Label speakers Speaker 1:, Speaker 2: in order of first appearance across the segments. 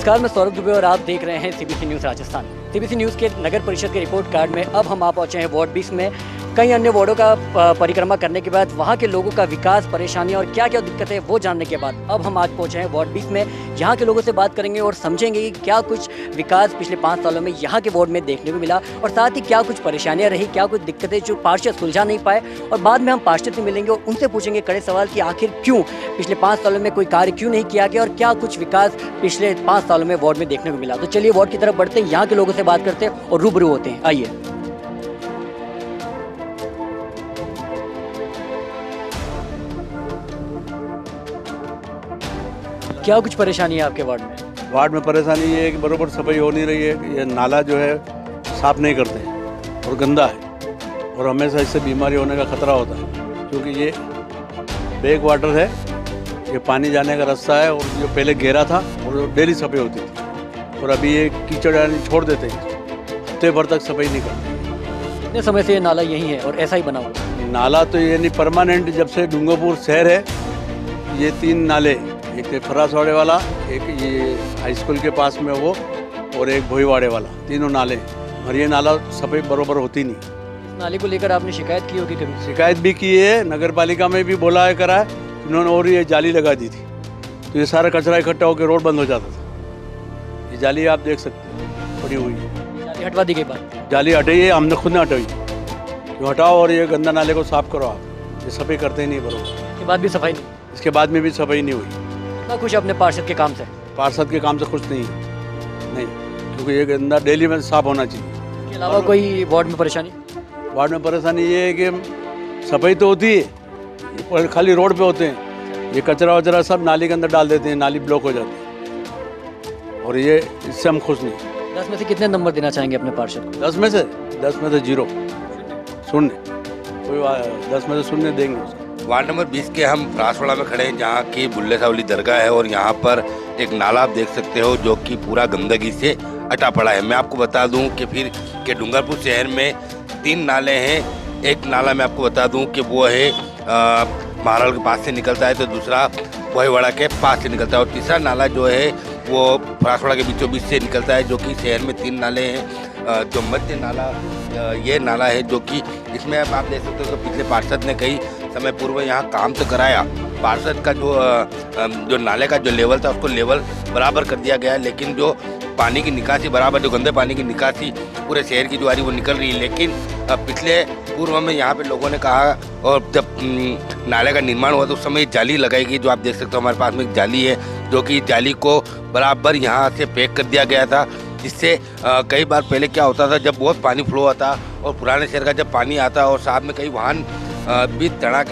Speaker 1: नमस्कार, मैं सौरभ दुबे और आप देख रहे हैं CBC news Rajasthan. CBC news के नगर परिषद के रिपोर्ट कार्ड में अब हम आ पहुंचे हैं वार्ड 20 में। कई अन्य वार्डों का परिक्रमा करने के बाद वहां के लोगों का विकास, परेशानियां और क्या क्या दिक्कतें हैं वो जानने के बाद अब हम आज पहुंचे हैं वार्ड 20 में। यहाँ के लोगों से बात करेंगे और समझेंगे कि क्या कुछ विकास पिछले 5 सालों में यहाँ के वार्ड में देखने को मिला और साथ ही क्या कुछ परेशानियाँ रही, क्या कुछ दिक्कतें जो पार्षद सुलझा नहीं पाए। और बाद में हम पार्षद से मिलेंगे और उनसे पूछेंगे कड़े सवाल कि आखिर क्यों पिछले 5 सालों में कोई कार्य क्यों नहीं किया गया और क्या कुछ विकास पिछले 5 सालों में वार्ड में देखने को मिला। तो चलिए वार्ड की तरफ बढ़ते हैं, यहाँ के लोगों से बात करते हैं और रूबरू होते हैं। आइए। क्या कुछ परेशानी है आपके वार्ड में?
Speaker 2: वार्ड में परेशानी ये है कि बराबर सफाई हो नहीं रही है। ये नाला जो है साफ नहीं करते हैं और गंदा है और हमेशा इससे बीमारी होने का खतरा होता है, क्योंकि ये बैक वाटर है, ये पानी जाने का रास्ता है और जो पहले गहरा था और डेली सफाई होती थी और अभी ये कीचड़ यानी छोड़ देते हैं, हफ्ते भर तक सफाई नहीं करते।
Speaker 1: कितने समय से ये नाला यही है और ऐसा ही बना हुआ?
Speaker 2: नाला तो यानी परमानेंट, जब से डूंगरपुर शहर है ये 3 नाले, एक फरासवाड़े वाला, एक ये हाई स्कूल के पास में वो और एक भोईवाड़े वाला, तीनों नाले, और ये नाला सफाई बरोबर होती नहीं।
Speaker 1: इस नाले को लेकर आपने शिकायत की होगी कभी?
Speaker 2: शिकायत भी की है, नगर पालिका में भी बोला है, करा है इन्होंने, और ये जाली लगा दी थी तो ये सारा कचरा इकट्ठा होकर रोड बंद हो जाता था। ये जाली आप देख सकते हैं पड़ी हुई है,
Speaker 1: जाली हटवा दी गई बात?
Speaker 2: जाली हटाई है, हमने खुद ने हटाई, तो हटाओ और ये गंदा नाले को साफ करो आप। ये सफाई करते ही नहीं बरोबर,
Speaker 1: इसके बाद भी सफाई नहीं?
Speaker 2: इसके बाद में भी सफाई नहीं हुई।
Speaker 1: ना खुश अपने पार्षद के काम से?
Speaker 2: पार्षद के काम से खुश नहीं, क्योंकि ये गंदा डेली में साफ होना चाहिए।
Speaker 1: इसके अलावा कोई वार्ड में परेशानी?
Speaker 2: वार्ड में परेशानी ये है कि सफाई तो होती है पर खाली रोड पे होते हैं, ये कचरा वचरा सब नाली के अंदर डाल देते हैं, नाली ब्लॉक हो जाती है और ये इससे हम खुश नहीं।
Speaker 1: 10 में से कितने नंबर देना चाहेंगे अपने पार्षद को?
Speaker 2: 10 में से 0 शून्य, कोई 10 में से शून्य देंगे।
Speaker 3: वार्ड नंबर 20 के हम रासवाड़ा में खड़े हैं, जहाँ की बुल्ले सावली दरगाह है और यहाँ पर एक नाला आप देख सकते हो जो कि पूरा गंदगी से अटा पड़ा है। मैं आपको बता दूं कि फिर के डूंगरपुर शहर में 3 नाले हैं। एक नाला मैं आपको बता दूं कि वो है महाराल के पास से निकलता है, तो दूसरा भोईवाड़ा के पास से निकलता है और तीसरा नाला जो है वो रासवाड़ा के बीचों बीच से निकलता है, जो कि शहर में 3 नाले हैं। जो मध्य नाला ये नाला है जो कि इसमें आप देख सकते हो, तो पिछले पार्षद ने कई समय पूर्व यहाँ काम तो कराया। पार्षद का जो नाले का जो लेवल था उसको लेवल बराबर कर दिया गया, लेकिन जो पानी की निकासी बराबर, जो गंदे पानी की निकासी पूरे शहर की जो आ रही वो निकल रही है। लेकिन पिछले पूर्व में यहाँ पे लोगों ने कहा, और जब नाले का निर्माण हुआ तो उस समय जाली लगाई गई, जो आप देख सकते हो हमारे पास में एक जाली है, जो कि जाली को बराबर यहाँ से पैक कर दिया गया था, जिससे कई बार पहले क्या होता था, जब बहुत पानी फ्लो आता और पुराने शहर का जब पानी आता और साथ में कई वाहन भी तड़ाक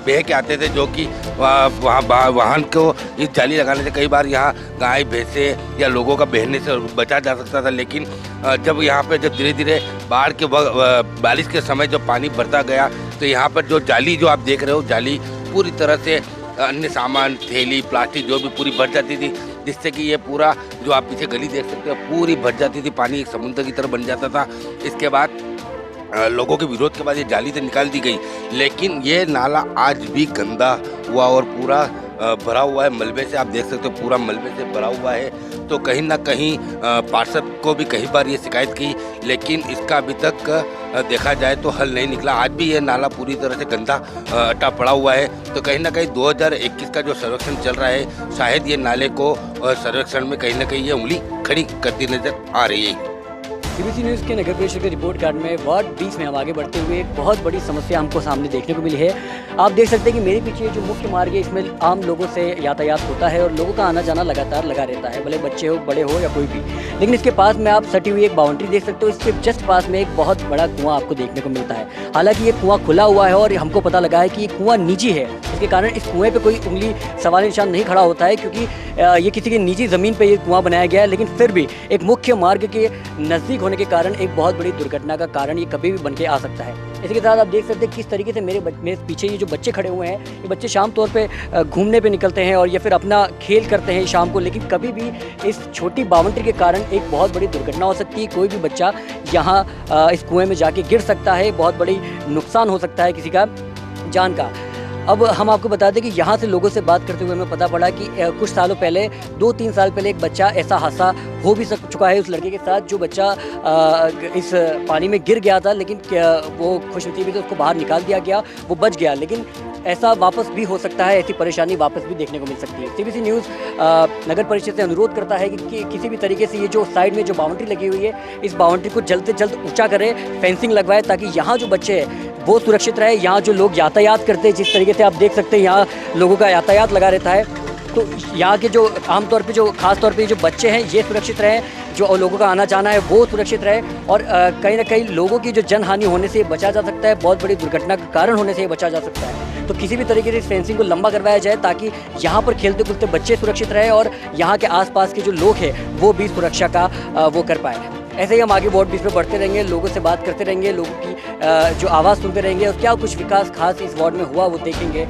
Speaker 3: बह के आते थे, जो कि वहाँ वाहन को इस जाली लगाने से कई बार यहाँ गाय भैंसे या लोगों का बहने से बचा जा सकता था। लेकिन जब यहाँ पे जब धीरे धीरे बाढ़ के बारिश के समय जब पानी भरता गया तो यहाँ पर जो जाली जो आप देख रहे हो, जाली पूरी तरह से अन्य सामान, थैली, प्लास्टिक जो भी पूरी भर जाती थी, जिससे कि ये पूरा जो आप पीछे गली देख सकते हो पूरी भर जाती थी, पानी एक समुद्र की तरह बन जाता था। इसके बाद लोगों के विरोध के बाद ये जाली से निकाल दी गई, लेकिन ये नाला आज भी गंदा हुआ और पूरा भरा हुआ है मलबे से। आप देख सकते हो पूरा मलबे से भरा हुआ है। तो कहीं ना कहीं पार्षद को भी कई बार ये शिकायत की, लेकिन इसका अभी तक देखा जाए तो हल नहीं निकला। आज भी ये नाला पूरी तरह से गंदा अटा पड़ा हुआ है। तो कहीं ना कहीं 2021 का जो सर्वेक्षण चल रहा है, शायद ये नाले को सर्वेक्षण में कहीं ना कहीं ये उंगली खड़ी करती नजर आ रही है।
Speaker 1: सीबीसी न्यूज़ के नगर परिषद के रिपोर्ट कार्ड में वार्ड 20 में हम आगे बढ़ते हुए एक बहुत बड़ी समस्या हमको सामने देखने को मिली है। आप देख सकते हैं कि मेरे पीछे जो मुख्य मार्ग है, इसमें आम लोगों से यातायात होता है और लोगों का आना जाना लगातार लगा रहता है, भले बच्चे हो, बड़े हो या कोई भी। लेकिन इसके पास में आप सटी हुई एक बाउंड्री देख सकते हो, इसके जस्ट पास में एक बहुत बड़ा कुआं आपको देखने को मिलता है। हालांकि ये कुआं खुला हुआ है और हमको पता लगा है कि ये कुआं निजी है, इसके कारण इस कुएँ पर कोई उंगली सवाल निशान नहीं खड़ा होता है, क्योंकि ये किसी की निजी ज़मीन पर ये कुआं बनाया गया है। लेकिन फिर भी एक मुख्य मार्ग के नज़दीक होने के कारण एक बहुत बड़ी दुर्घटना का कारण ये कभी भी बन के आ सकता है। इसी के साथ आप देख सकते हैं किस तरीके से मेरे पीछे ये जो बच्चे खड़े हुए हैं, ये बच्चे शाम तौर पे घूमने पे निकलते हैं और या फिर अपना खेल करते हैं शाम को, लेकिन कभी भी इस छोटी बाउंड्री के कारण एक बहुत बड़ी दुर्घटना हो सकती है। कोई भी बच्चा यहाँ इस कुएं में जाके गिर सकता है, बहुत बड़ी नुकसान हो सकता है किसी का जान का। अब हम आपको बता दें कि यहाँ से लोगों से बात करते हुए हमें पता पड़ा कि कुछ सालों पहले 2-3 साल पहले एक बच्चा ऐसा हादसा हो भी चुका है उस लड़के के साथ, जो बच्चा इस पानी में गिर गया था, लेकिन वो खुशनसीबी से उसको बाहर निकाल दिया गया, वो बच गया। लेकिन ऐसा वापस भी हो सकता है, ऐसी परेशानी वापस भी देखने को मिल सकती है। CBC न्यूज़ नगर परिषद से अनुरोध करता है कि किसी भी तरीके से ये जो साइड में जो बाउंड्री लगी हुई है, इस बाउंड्री को जल्द से जल्द ऊंचा करें, फेंसिंग लगवाए, ताकि यहाँ जो बच्चे हैं वो सुरक्षित रहे। यहाँ जो लोग यातायात करते हैं, जिस तरीके से आप देख सकते हैं यहाँ लोगों का यातायात लगा रहता है, तो यहाँ के जो आमतौर पे जो खास तौर पे जो बच्चे हैं ये सुरक्षित रहें, जो लोगों का आना जाना है वो सुरक्षित रहे, और कहीं ना कहीं लोगों की जो जनहानि होने से बचा जा सकता है, बहुत बड़ी दुर्घटना का कारण होने से ये बचा जा सकता है। तो किसी भी तरीके से इस फेंसिंग को लंबा करवाया जाए, ताकि यहाँ पर खेलते कूदते बच्चे सुरक्षित रहे और यहाँ के आसपास के जो लोग हैं वो भी सुरक्षा का वो कर पाए। ऐसे ही हम आगे वार्ड 20 में बढ़ते रहेंगे, लोगों से बात करते रहेंगे, लोगों की जो आवाज़ सुनते रहेंगे, और क्या कुछ विकास खास इस वार्ड में हुआ वो देखेंगे।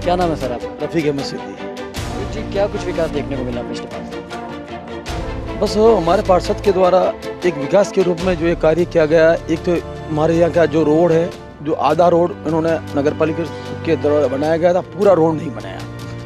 Speaker 1: क्या नाम है सर आप?
Speaker 4: रफ़ीक अहमद सिद्दीकी।
Speaker 1: जी, क्या कुछ विकास देखने को मिला पिछले 5 साल?
Speaker 4: बस वो हमारे पार्षद के द्वारा एक विकास के रूप में जो ये कार्य किया गया है, एक तो हमारे यहाँ का जो रोड है, जो आधा रोड इन्होंने नगर पालिका के द्वारा बनाया गया था, पूरा रोड नहीं बनाया।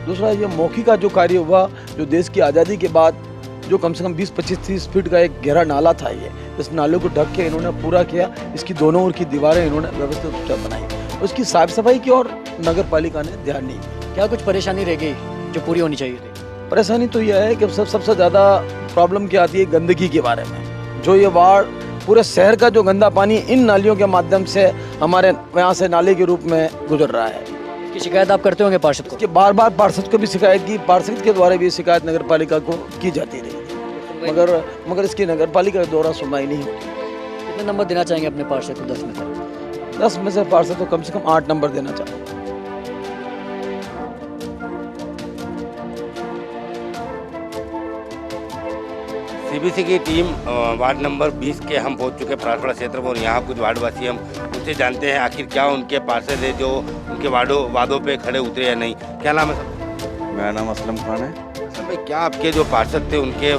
Speaker 4: दूसरा ये मौखिक का जो कार्य हुआ, जो देश की आज़ादी के बाद जो कम से कम 20-25-30 फीट का एक गहरा नाला था, ये इस नाले को ढक के इन्होंने पूरा किया। इसकी दोनों ओर की दीवारें इन्होंने व्यवस्थित रूप से बनाई। उसकी साफ सफाई की और नगर पालिका ने ध्यान नहीं दिया।
Speaker 1: क्या कुछ परेशानी रह गई जो पूरी होनी चाहिए थी?
Speaker 4: परेशानी तो यह है कि सबसे ज़्यादा प्रॉब्लम क्या आती है गंदगी के बारे में। जो ये वार्ड पूरे शहर का जो गंदा पानी इन नालियों के माध्यम से हमारे यहाँ से नाले के रूप में गुजर रहा है।
Speaker 1: इसकी शिकायत आप करते होंगे पार्षद को?
Speaker 4: कि बार बार पार्षद को भी शिकायत की, पार्षद के द्वारा भी शिकायत नगर पालिका को की जाती रही, मगर इसकी नगर पालिका के द्वारा सुनवाई नहीं होती।
Speaker 1: कितने नंबर देना चाहेंगे अपने पार्षद को 10 में से?
Speaker 4: 10 में से पार्षद को कम से कम 8 नंबर देना चाहूँगा।
Speaker 3: CBC की टीम वार्ड नंबर 20 के हम पहुंच चुके हैं प्रासवाड़ा क्षेत्र में, और यहाँ कुछ वार्डवासी हम उनसे जानते हैं आखिर क्या उनके पार्षद है जो उनके वादों पे खड़े उतरे या नहीं। क्या नाम है सर?
Speaker 5: मेरा नाम असलम खान है।
Speaker 3: सर भाई, क्या आपके जो पार्षद थे उनके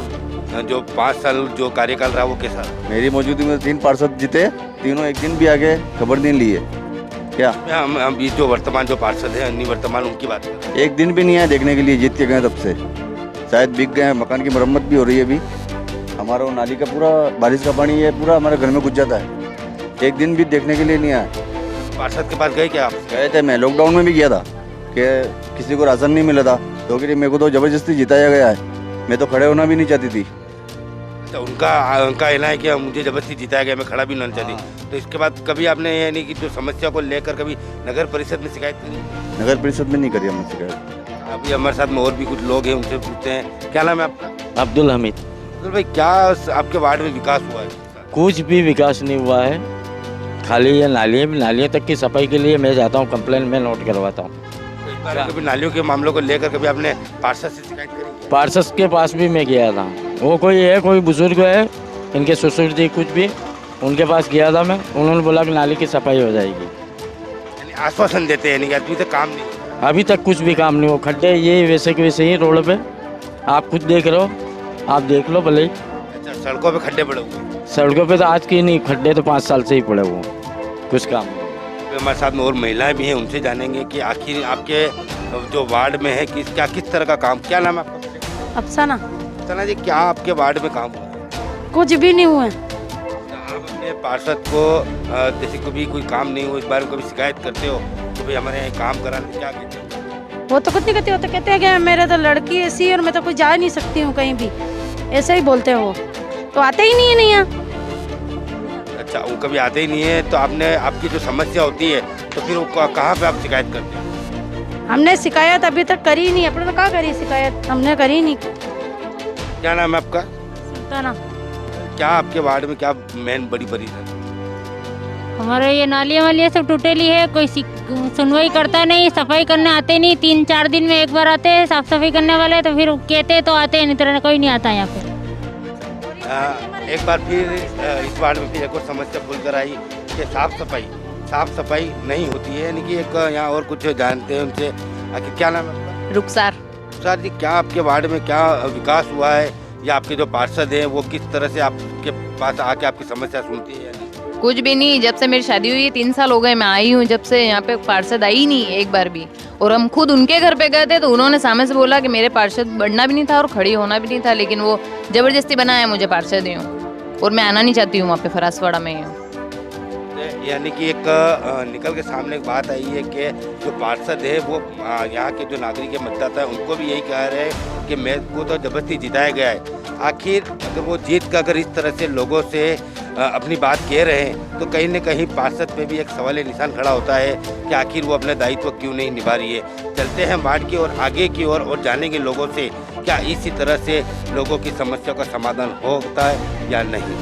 Speaker 3: जो 5 साल जो कार्यकाल रहा वो कैसा?
Speaker 5: मेरी मौजूदगी में 3 पार्षद जीते, तीनों एक दिन भी आगे खबर नहीं लिए। क्या
Speaker 3: हम अभी जो वर्तमान जो पार्षद है निवर्तमान उनकी बात कर रहे हैं।
Speaker 5: एक दिन भी नहीं आया देखने के लिए, जीत के गए तब से। शायद बिक गए, मकान की मरम्मत भी हो रही है अभी। हमारा वो नाली का पूरा बारिश का पानी है पूरा हमारे घर में घुस जाता है, एक दिन भी देखने के लिए नहीं आया।
Speaker 3: पार्षद के पास गए क्या आप?
Speaker 5: गए थे, मैं लॉकडाउन में भी गया था कि किसी को राशन नहीं मिला था, तो कि मेरे को तो ज़बरदस्ती जिताया गया है, मैं तो खड़े होना भी नहीं चाहती थी।
Speaker 3: तो उनका कहना है कि मुझे जबरदस्ती जिताया गया, मैं खड़ा भी नहीं चाहती। तो इसके बाद कभी आपने यानी कि जो समस्या को लेकर कभी नगर परिषद में शिकायत करी?
Speaker 5: नगर परिषद में नहीं करी हमने शिकायत।
Speaker 3: अभी हमारे साथ में और भी कुछ लोग हैं, उनसे पूछते हैं। क्या नाम है आपका?
Speaker 6: अब्दुल हमीद।
Speaker 3: अब्दुल भाई, क्या आपके वार्ड में विकास हुआ है?
Speaker 6: कुछ भी विकास नहीं हुआ है, खाली ये नालियाँ तक की सफाई के लिए मैं जाता हूँ, कंप्लेन में नोट करवाता हूँ।
Speaker 3: तो इस बार कभी नालियों के मामलों को लेकर कभी आपने पार्षद से शिकायत करी?
Speaker 6: पार्षद के पास भी मैं गया था, वो कोई बुजुर्ग है, इनके ससुर जी कुछ भी, उनके पास गया था मैं, उन्होंने बोला कि नाली की सफाई हो जाएगी।
Speaker 3: यानी आश्वासन देते हैं, यानी कि अभी तक काम नहीं हुआ।
Speaker 6: अभी तक कुछ भी काम नहीं हो, खड्डे ये वैसे के वैसे ही रोड पे, आप खुद देख रहे हो, आप देख लो भले ही।
Speaker 3: अच्छा, सड़कों पे खड्डे पड़े हुए?
Speaker 6: सड़कों पे तो आज की नहीं, खड्डे तो 5 साल से ही पड़े हुए हैं, कुछ काम नहीं।
Speaker 3: तो हमारे साथ में और महिलाएं भी हैं, उनसे जानेंगे कि आखिर आपके जो वार्ड में है किस तरह का काम। क्या नाम है आपका?
Speaker 7: अफसाना।
Speaker 3: अफसाना जी, क्या आपके वार्ड में काम हुआ है?
Speaker 7: कुछ भी नहीं हुआ।
Speaker 3: आप अपने पार्षद को जैसे कभी कोई काम नहीं हो, इस बारे में कभी शिकायत करते हो तो भाई हमारे यहाँ काम करा, क्या कहते हो?
Speaker 7: वो तो कुछ नहीं कहते, वो तो कहते हैं कि मेरे तो लड़की ऐसी है और मैं तो कोई जा नहीं सकती हूँ कहीं भी, ऐसे ही बोलते हैं। वो तो आते ही नहीं है यहाँ।
Speaker 3: अच्छा, वो कभी आते ही नहीं है, तो आपने आपकी जो समस्या होती है तो फिर वो कहाँ पे आप शिकायत करते हैं?
Speaker 7: हमने शिकायत अभी तक करी नहीं, अपने तो कहाँ करी शिकायत, हमने करी नहीं।
Speaker 3: क्या नाम है आपका?
Speaker 7: सुल्ताना।
Speaker 3: क्या आपके वार्ड में क्या मेन बड़ी परेशानी?
Speaker 8: हमारे ये नालियाँ वालियाँ सब टूटेली है, कोई सुनवाई करता नहीं, सफाई करने आते नहीं, 3-4 दिन में एक बार आते हैं साफ सफाई करने वाले, तो फिर कहते तो आते हैं, नहीं तो कोई नहीं आता यहाँ पे।
Speaker 3: एक बार फिर इस वार्ड में फिर एक और समस्या खुलकर आई कि साफ सफाई नहीं होती है, यानी कि एक यहाँ और कुछ जानते हैं उनसे। आखिर क्या नाम है आपका?
Speaker 9: रुखसार।
Speaker 3: रुखसार जी, क्या आपके वार्ड में क्या विकास हुआ है, या आपके जो पार्षद हैं वो किस तरह से आपके पास आके आपकी समस्या सुनती है?
Speaker 9: कुछ भी नहीं। जब से मेरी शादी हुई है 3 साल हो गए, मैं आई हूँ, जब से यहाँ पे पार्षद आई नहीं एक बार भी। और हम खुद उनके घर पे गए थे तो उन्होंने सामने से बोला कि मेरे पार्षद बढ़ना भी नहीं था और खड़ी होना भी नहीं था, लेकिन वो जबरदस्ती बनाया मुझे पार्षद ही हूँ और मैं आना नहीं चाहती हूँ वहाँ पे, फरासवाड़ा में ही हूँ।
Speaker 3: यानी कि एक निकल के सामने एक बात आई है कि जो पार्षद है वो यहाँ के जो नागरिक है, मतदाता है, उनको भी यही कह रहे हैं कि मेरे को तो जबरदस्ती जिताया गया है। आखिर अगर वो जीत कर अगर इस तरह से लोगों से अपनी बात कह रहे हैं तो कहीं न कहीं पार्षद पे भी एक सवाल निशान खड़ा होता है कि आखिर वो अपना दायित्व क्यों नहीं निभा रही है। चलते हैं वार्ड की और आगे की ओर और जानेंगे लोगों से क्या इसी तरह से लोगों की समस्या का समाधान होता है या नहीं।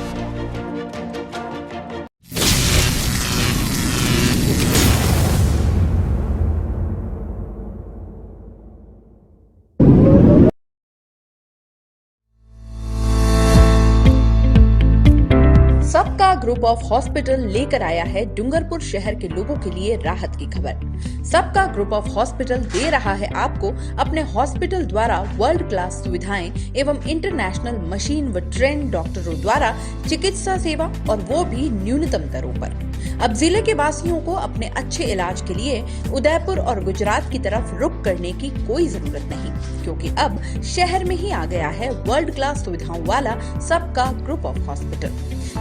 Speaker 10: सबका ग्रुप ऑफ हॉस्पिटल लेकर आया है डूंगरपुर शहर के लोगों के लिए राहत की खबर। सबका ग्रुप ऑफ हॉस्पिटल दे रहा है आपको अपने हॉस्पिटल द्वारा वर्ल्ड क्लास सुविधाएं एवं इंटरनेशनल मशीन व ट्रेंड डॉक्टरों द्वारा चिकित्सा सेवा, और वो भी न्यूनतम दरों पर। अब जिले के वासियों को अपने अच्छे इलाज के लिए उदयपुर और गुजरात की तरफ रुख करने की कोई जरूरत नहीं, क्योंकि अब शहर में ही आ गया है वर्ल्ड क्लास सुविधाओं वाला सबका ग्रुप ऑफ हॉस्पिटल,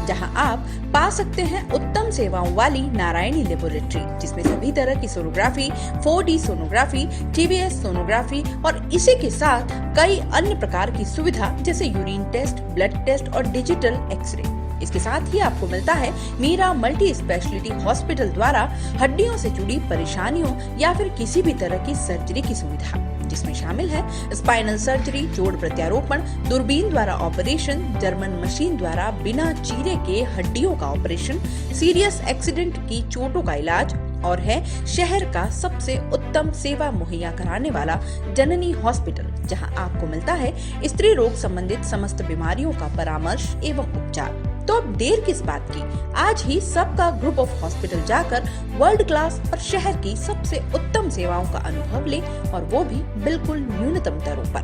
Speaker 10: जहां आप पा सकते हैं उत्तम सेवाओं वाली नारायणी लेबोरेटरी, जिसमें सभी तरह की sonography, 4D sonography, TBS sonography और इसी के साथ कई अन्य प्रकार की सुविधा जैसे यूरिन टेस्ट, ब्लड टेस्ट और डिजिटल एक्सरे। इसके साथ ही आपको मिलता है मीरा मल्टी स्पेशलिटी हॉस्पिटल द्वारा हड्डियों से जुड़ी परेशानियों या फिर किसी भी तरह की सर्जरी की सुविधा, जिसमें शामिल है स्पाइनल सर्जरी, जोड़ प्रत्यारोपण, दूरबीन द्वारा ऑपरेशन, जर्मन मशीन द्वारा बिना चीरे के हड्डियों का ऑपरेशन, सीरियस एक्सीडेंट की चोटों का इलाज, और है शहर का सबसे उत्तम सेवा मुहैया कराने वाला जननी हॉस्पिटल, जहां आपको मिलता है स्त्री रोग संबंधित समस्त बीमारियों का परामर्श एवं उपचार। तो अब देर किस बात की, आज ही सबका ग्रुप ऑफ हॉस्पिटल जाकर वर्ल्ड क्लास और शहर की सबसे उत्तम सेवाओं का अनुभव ले, और वो भी बिल्कुल न्यूनतम दरों पर।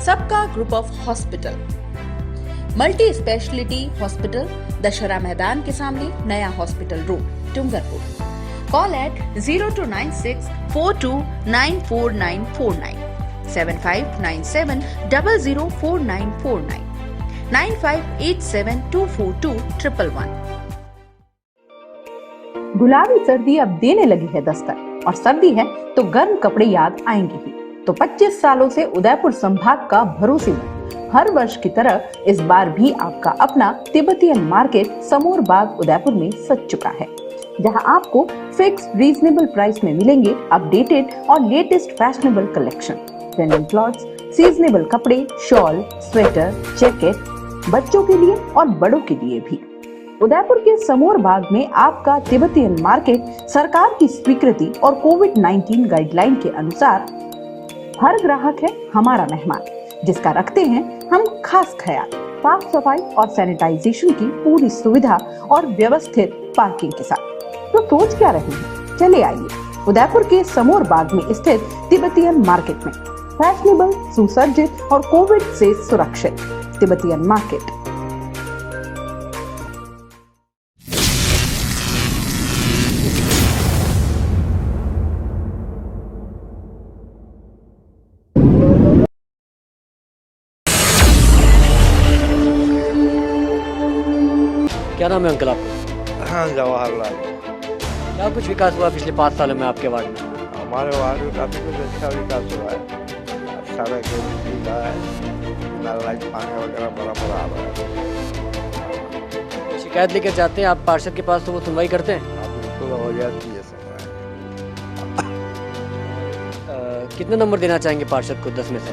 Speaker 10: सबका group of hospital multi speciality hospital, Dussehra मैदान के सामने, नया hospital road, Dungarpur. Call at 0296 42944949, 7597 004949, 9587242111।
Speaker 11: गुलाबी सर्दी अब देने लगी है दस्तक, और सर्दी है तो गर्म कपड़े याद आएंगे ही। तो 25 सालों से उदयपुर संभाग का भरोसेमंद, हर वर्ष की तरह इस बार भी आपका अपना तिब्बतियन मार्केट समोर बाग उदयपुर में सज चुका है, जहां आपको फिक्स रीजनेबल प्राइस में मिलेंगे अपडेटेड और latest fashionable collection, trending clothes, seasonable कपड़े, शॉल, स्वेटर, जैकेट, बच्चों के लिए और बड़ों के लिए भी। उदयपुर के समोर बाग में आपका तिब्बतियन मार्केट सरकार की स्वीकृति और कोविड-19 गाइडलाइन के अनुसार हर ग्राहक है हमारा मेहमान, जिसका रखते हैं हम खास ख्याल। साफ सफाई और सैनिटाइजेशन की पूरी सुविधा और व्यवस्थित पार्किंग के साथ। तो सोच क्या रहे हैं, चले आइए उदयपुर के समोर बाग में स्थित तिब्बतियन मार्केट में, फैशनेबल, सुसज्जित और कोविड से सुरक्षित तिब्बतियन मार्केट।
Speaker 1: क्या नाम है अंकल आपका?
Speaker 12: हाँ, जवाहरलाल।
Speaker 1: क्या कुछ विकास हुआ पिछले 5 सालों में आपके वार्ड में?
Speaker 12: हमारे वार्ड में काफ़ी कुछ अच्छा विकास हुआ है। सड़क है, बिजली का है, नल पानी वगैरह बराबर आ रहा है।
Speaker 1: शिकायत लेकर जाते हैं आप पार्षद के पास तो वो सुनवाई करते हैं?
Speaker 12: बिल्कुल हो जाती है सुनवाई।
Speaker 1: कितने नंबर देना चाहेंगे पार्षद को 10 में से?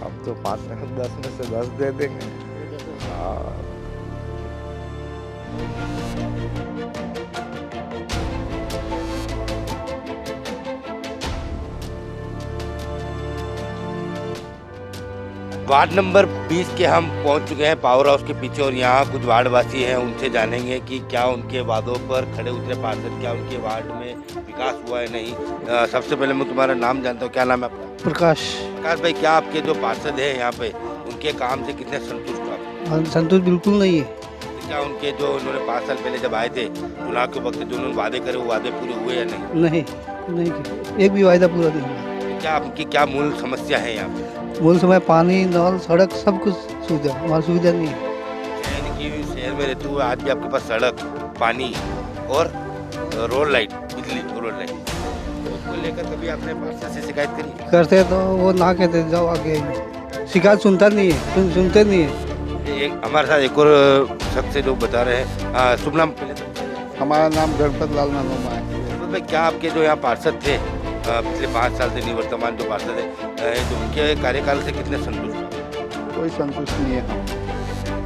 Speaker 12: हम तो 5 में 10 में से 10 दे देंगे। हाँ।
Speaker 3: वार्ड नंबर 20 के हम पहुंच चुके हैं पावर हाउस के पीछे, और यहाँ कुछ वार्डवासी हैं, उनसे जानेंगे कि क्या उनके वादों पर खड़े उतरे पार्षद, क्या उनके वार्ड में विकास हुआ है नहीं। सबसे पहले मैं तुम्हारा नाम जानता हूँ, क्या नाम है आपका?
Speaker 13: प्रकाश।
Speaker 3: प्रकाश भाई, क्या आपके जो पार्षद हैं यहाँ पे, उनके काम से कितने संतुष्ट हो आप?
Speaker 13: संतुष्ट बिल्कुल नहीं है।
Speaker 3: क्या उनके जो उन्होंने 5 साल पहले जब आए थे चुनाव के वक्त जो उन्होंने वादे करे वो वादे पूरे हुए या नहीं?
Speaker 13: नहीं किया, एक भी वायदा पूरा नहीं हुआ।
Speaker 3: क्या आपकी क्या मूल समस्या है यहाँ पे?
Speaker 13: मूल समय पानी, नल, सड़क सब कुछ सुविधा, हमारी सुविधा नहीं है।
Speaker 3: शहर में रहते हुए आज भी आपके पास सड़क, पानी और रोड लाइट, बिजली रोड लाइट, तो उसको लेकर कभी आपने पार्षद से शिकायत करी?
Speaker 13: करते तो वो ना कहते जाओ आगे, शिकायत सुनता नहीं है, सुनते नहीं है।
Speaker 3: एक हमारे साथ एक और शख्स है जो बता रहे हैं, शुभ नाम पहले तो?
Speaker 12: हमारा नाम गणपत लाल नानोमा है।
Speaker 3: भाई क्या आपके जो यहाँ पार्षद थे पिछले 5 साल से निवर्तमान जो पार्षद है जो उनके कार्यकाल से कितने संतुष्ट हैं?
Speaker 12: कोई संतुष्ट नहीं है हम।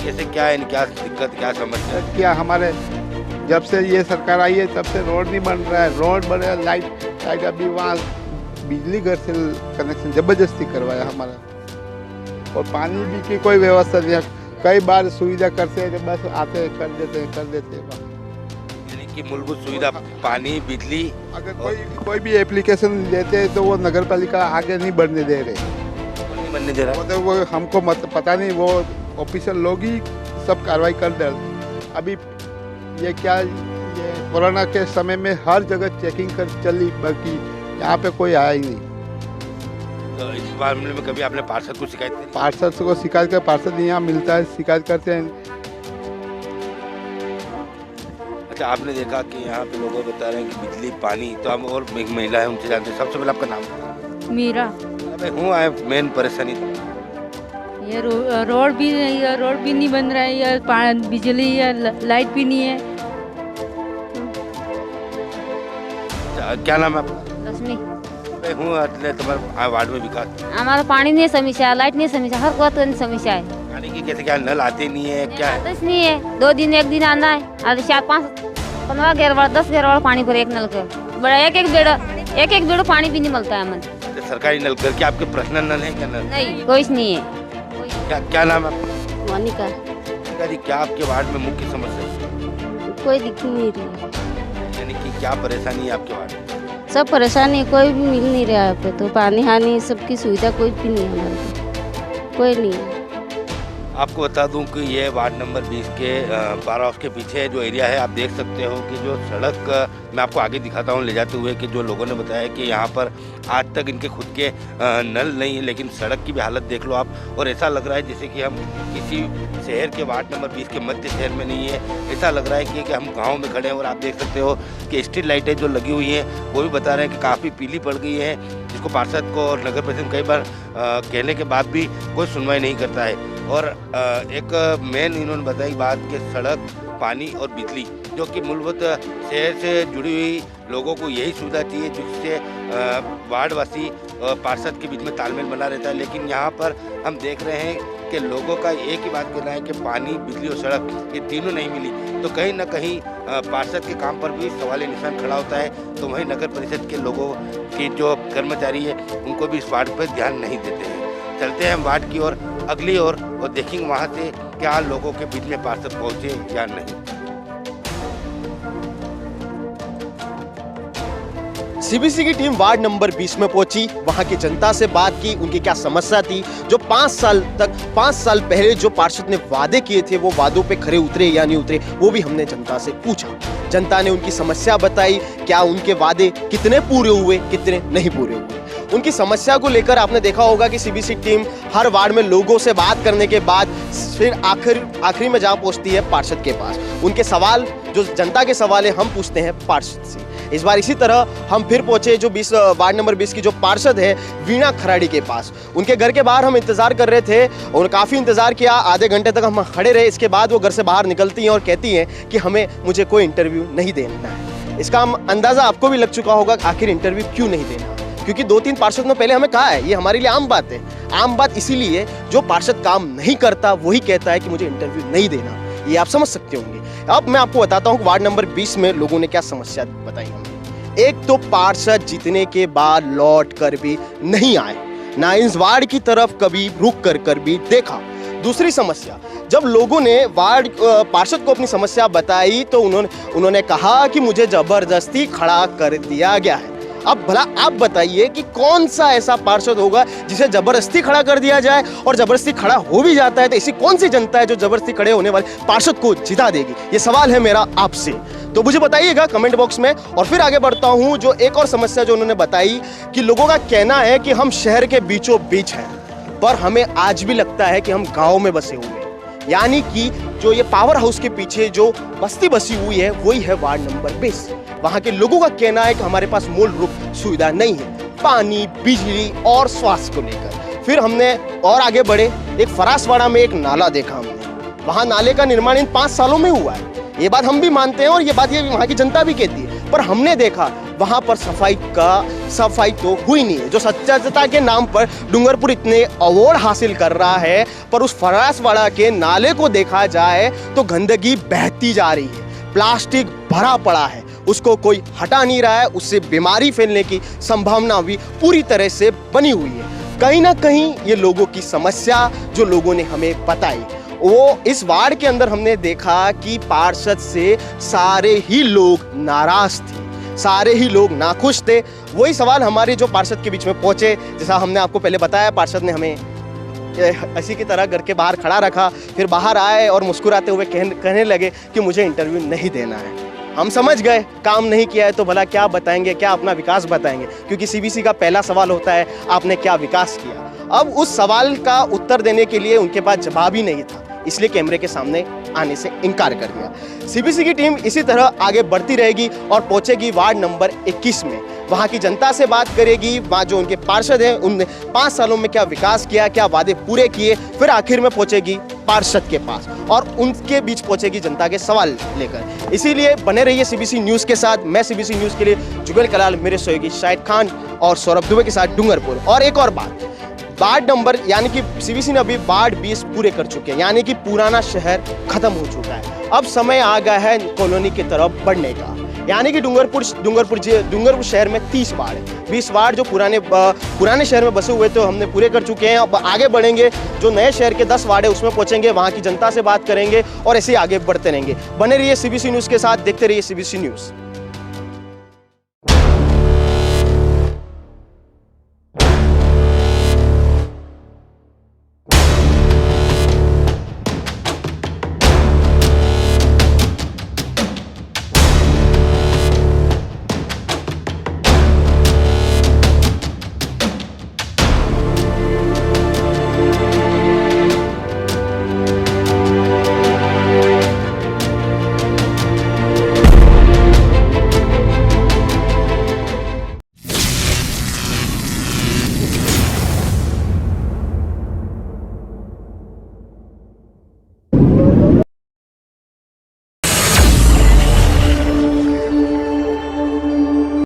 Speaker 3: कैसे क्या है, क्या दिक्कत, क्या समस्या है?
Speaker 12: क्या हमारे जब से ये सरकार आई है तब से रोड नहीं बन रहा है, रोड बने, लाइट अभी वहाँ बिजली घर से कनेक्शन जबरदस्ती करवाया हमारा, और पानी भी की कोई व्यवस्था नहीं है। कई बार सुविधा करते हैं, बस आते हैं कर देते हैं।
Speaker 3: यानी कि मूलभूत सुविधा पानी, बिजली,
Speaker 12: अगर कोई भी एप्लीकेशन देते हैं तो वो नगर पालिका आगे नहीं बढ़ने दे रहे,
Speaker 3: नहीं बनने दे रहा।
Speaker 12: वो हमको पता नहीं, वो ऑफिशियल लोग ही सब कार्रवाई कर दे। अभी ये क्या, ये कोरोना के समय में हर जगह चेकिंग कर चली, बाकी यहाँ पे कोई आया ही नहीं।
Speaker 3: तो इस मामले में कभी आपने पार्षद को शिकायत करी?
Speaker 12: पार्षद को शिकायत कर, पार्षद यहाँ मिलता है, शिकायत करते हैं।
Speaker 3: अच्छा, आपने देखा कि यहाँ पे लोग बता रहे हैं कि बिजली, पानी, तो हम और एक महिला है उनसे जानते हैं। सबसे पहले आपका नाम?
Speaker 8: मीरा।
Speaker 3: भाई हूँ आए मेन परेशानी
Speaker 8: ये रोड भी नहीं बन रहा है, या बिजली या लाइट भी नहीं है।
Speaker 3: क्या नाम है आपका?
Speaker 8: रश्मि।
Speaker 3: मैं हूँ तुम्हारे वार्ड में विकास।
Speaker 8: हमारा पानी नहीं समस्या, लाइट नहीं समस्या, हर बात समस्या है।
Speaker 3: पानी की कैसे, क्या नल आते नहीं है, क्या है?
Speaker 8: आते नहीं है, 2 दिन 1 दिन आना है, आज 4, 5, 15 घेरवाड़ 10 घेरवाड़ पानी पर एक नल का बड़ा एक बेड़ पानी भी नहीं मिलता है हमें।
Speaker 3: तो सरकारी नल घर के आपके पर्सनल नल है क्या? नल
Speaker 8: नहीं, कोई नहीं है।
Speaker 3: क्या नाम है आपका?
Speaker 8: मोनिका।
Speaker 3: जी, क्या आपके वार्ड में मुख्य समस्या है?
Speaker 8: कोई दिक्कत नहीं रही,
Speaker 3: यानी कि क्या परेशानी है आपके वार्ड में?
Speaker 8: सब परेशानी, कोई भी मिल नहीं रहा है तो पानी हानि सबकी सुविधा कोई भी नहीं है हमारे को, कोई नहीं है।
Speaker 3: आपको बता दूं कि ये वार्ड नंबर 20 के पावर हाउस के पीछे जो एरिया है, आप देख सकते हो कि जो सड़क, मैं आपको आगे दिखाता हूँ ले जाते हुए, कि जो लोगों ने बताया कि यहाँ पर आज तक इनके खुद के नल नहीं है, लेकिन सड़क की भी हालत देख लो आप, और ऐसा लग रहा है जैसे कि हम किसी शहर के वार्ड नंबर 20 के मध्य शहर में नहीं है, ऐसा लग रहा है कि हम गाँव में खड़े हैं। और आप देख सकते हो कि स्ट्रीट लाइटें जो लगी हुई हैं वो भी बता रहे हैं कि काफ़ी पीली पड़ गई है, जिसको पार्षद को और नगर परिषद कई बार कहने के बाद भी कोई सुनवाई नहीं करता है। और एक मेन इन्होंने बताई बात कि सड़क, पानी और बिजली, जो कि मूलभूत शहर से जुड़ी हुई लोगों को यही सुविधा चाहिए जिससे वार्डवासी पार्षद के बीच में तालमेल बना रहता है। लेकिन यहाँ पर हम देख रहे हैं कि लोगों का एक ही बात कहना है कि पानी, बिजली और सड़क, ये तीनों नहीं मिली तो कहीं ना कहीं पार्षद के काम पर भी सवाल निशान खड़ा होता है। तो वहीं नगर परिषद के लोगों की जो कर्मचारी है उनको भी इस वार्ड पर ध्यान नहीं देते हैं। चलते हैं हम वार्ड की ओर, अगली ओर, और देखेंगे वहाँ से क्या लोगों के बीच में पार्षद पहुँचे या नहीं।
Speaker 14: सीबीसी की टीम वार्ड नंबर 20 में पहुंची, वहां की जनता से बात की, उनकी क्या समस्या थी, जो 5 साल पहले जो पार्षद ने वादे किए थे वो वादों पे खरे उतरे या नहीं उतरे, वो भी हमने जनता से पूछा। जनता ने उनकी समस्या बताई, क्या उनके वादे कितने पूरे हुए, कितने नहीं पूरे हुए। उनकी समस्या को लेकर आपने देखा होगा कि सीबीसी टीम हर वार्ड में लोगों से बात करने के बाद फिर आखिरी में जा पहुंचती है पार्षद के पास। उनके सवाल, जो जनता के सवाल है, हम पूछते हैं पार्षद से। इस बार इसी तरह हम फिर पहुंचे जो वार्ड नंबर 20 की जो पार्षद है वीणा खराड़ी के पास। उनके घर के बाहर हम इंतजार कर रहे थे और काफ़ी इंतजार किया, आधे घंटे तक हम खड़े रहे। इसके बाद वो घर से बाहर निकलती हैं और कहती हैं कि मुझे कोई इंटरव्यू नहीं देना है। इसका अंदाज़ा आपको भी लग चुका होगा आखिर इंटरव्यू क्यों नहीं देना, क्योंकि 2-3 पार्षद ने पहले हमें कहा है, ये हमारे लिए आम बात है। आम बात इसीलिए जो पार्षद काम नहीं करता वही कहता है कि मुझे इंटरव्यू नहीं देना, ये आप समझ सकते होंगे। अब मैं आपको बताता हूँ वार्ड नंबर 20 में लोगों ने क्या समस्या बताई हमें। एक तो पार्षद जीतने के बाद लौट कर भी नहीं आए, ना इस वार्ड की तरफ कभी रुक कर भी देखा। दूसरी समस्या, जब लोगों ने वार्ड पार्षद को अपनी समस्या बताई तो उन्होंने कहा कि मुझे जबरदस्ती खड़ा कर दिया गया है। अब भला आप बताइए कि कौन सा ऐसा पार्षद होगा जिसे जबरदस्ती खड़ा कर दिया जाए, और जबरदस्ती खड़ा हो भी जाता है तो ऐसी कौन सी जनता है जो जबरदस्ती खड़े होने वाले पार्षद को जिता देगी? ये सवाल है मेरा आपसे, तो मुझे बताइएगा कमेंट बॉक्स में। और फिर आगे बढ़ता हूं, जो एक और समस्या जो उन्होंने बताई कि लोगों का कहना है कि हम शहर के बीचों बीच हैं, पर हमें आज भी लगता है कि हम गाँव में बसे हुए हैं। यानी कि जो ये पावर हाउस के पीछे जो बस्ती बसी हुई है वही है वार्ड नंबर 20। वहाँ के लोगों का कहना है कि हमारे पास मूलभूत सुविधा नहीं है, पानी, बिजली और स्वास्थ्य को लेकर। फिर हमने और आगे बढ़े, एक फरासवाड़ा में एक नाला देखा हमने। वहाँ नाले का निर्माण इन 5 सालों में हुआ है, ये बात हम भी मानते हैं और ये बात ये वहाँ की जनता भी कहती है। पर हमने देखा वहाँ पर सफाई तो हुई नहीं है। जो स्वच्छता के नाम पर डूंगरपुर इतने अवार्ड हासिल कर रहा है, पर उस फरासवाड़ा के नाले को देखा जाए तो गंदगी बहती जा रही है, प्लास्टिक भरा पड़ा है, उसको कोई हटा नहीं रहा है, उससे बीमारी फैलने की संभावना भी पूरी तरह से बनी हुई है। कहीं ना कहीं ये लोगों की समस्या जो लोगों ने हमें बताई, वो इस वार्ड के अंदर हमने देखा कि पार्षद से सारे ही लोग नाराज थे, सारे ही लोग नाखुश थे। वही सवाल हमारे जो पार्षद के बीच में पहुंचे, जैसा हमने आपको पहले बताया, पार्षद ने हमें ऐसी की तरह घर के बाहर खड़ा रखा, फिर बाहर आए और मुस्कुराते हुए कहने लगे कि मुझे इंटरव्यू नहीं देना है। हम समझ गए काम नहीं किया है तो भला क्या बताएंगे, क्या अपना विकास बताएंगे, क्योंकि सीबीसी का पहला सवाल होता है आपने क्या विकास किया। अब उस सवाल का उत्तर देने के लिए उनके पास जवाब ही नहीं था, इसलिए कैमरे के सामने आने से इनकार कर दिया। सीबीसी की टीम इसी तरह आगे बढ़ती रहेगी और पहुंचेगी वार्ड नंबर 21 में। वहां की जनता से बात करेगी, वहां जो उनके पार्षद हैं उनने 5 सालों में क्या विकास किया, क्या वादे पूरे किए, फिर आखिर में पहुंचेगी पार्षद के पास और उनके बीच पहुंचेगी जनता के सवाल लेकर। इसीलिए बने रहिए सीबीसी न्यूज़ के साथ। मैं सीबीसी न्यूज़ के लिए जुगल कलाल, मेरे सहयोगी शाहिद खान और सौरभ दुबे के साथ डूंगरपुर। और एक और बात, वार्ड नंबर यानी कि सीबीसी ने अभी वार्ड 20 पूरे कर चुके हैं, यानी कि पुराना शहर खत्म हो चुका है। अब समय आ गया है कॉलोनी की तरफ बढ़ने का, यानी कि डूंगरपुर शहर में 30 वार्ड है। 20 वार्ड जो पुराने शहर में बसे हुए थे हमने पूरे कर चुके हैं। अब आगे बढ़ेंगे, जो नए शहर के 10 वार्ड है उसमें पहुंचेंगे, वहां की जनता से बात करेंगे और ऐसे आगे बढ़ते रहेंगे। बने रहिए सीबीसी न्यूज़ के साथ, देखते रहिए सीबीसी न्यूज़।